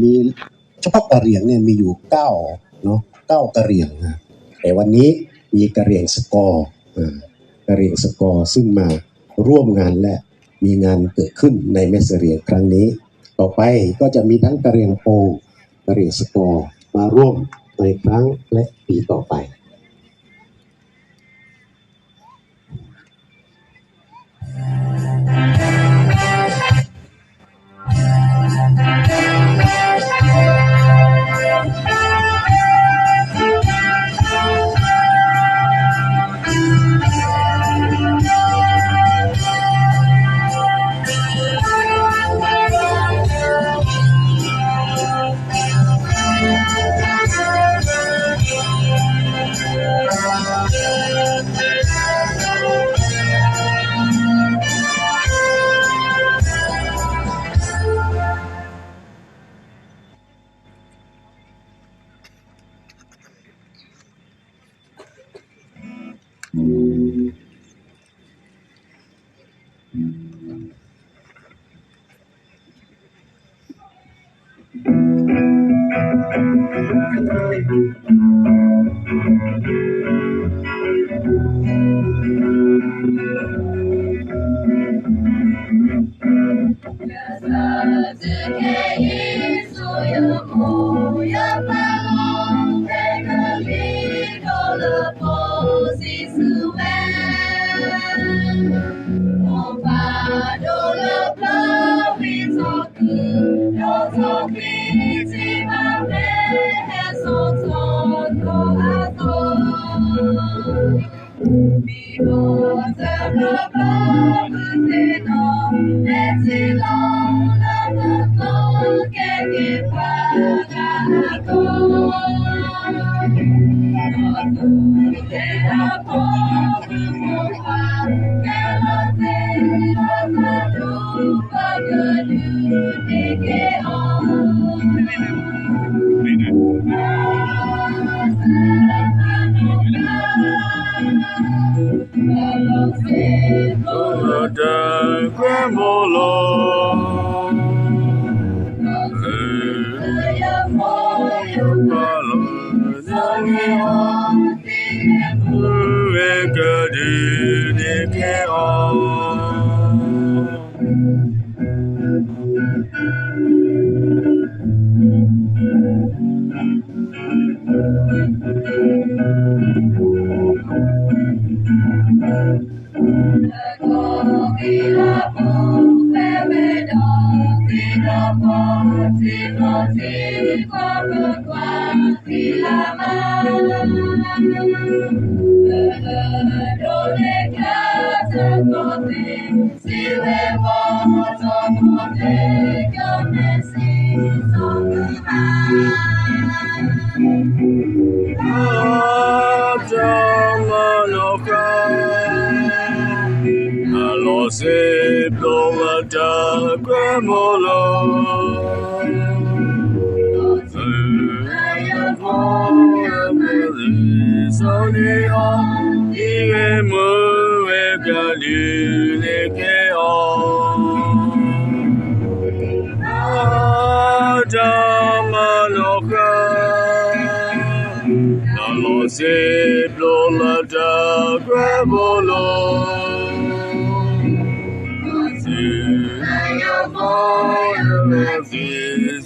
มีเฉพาะกะเหรี่ยงเนี่ยมีอยู่9เนาะ9กะเหรี่ยงนะแต่วันนี้มีกะเหรี่ยงสกอร์กะเหรี่ยงสกอร์ซึ่งมาร่วมงานและมีงานเกิดขึ้นในแม่เสรียงครั้งนี้ต่อไปก็จะมีทั้งกะเหรี่ยงโปกะเหรี่ยงสกอร์มาร่วมในครั้งและปีต่อไป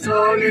Sorry,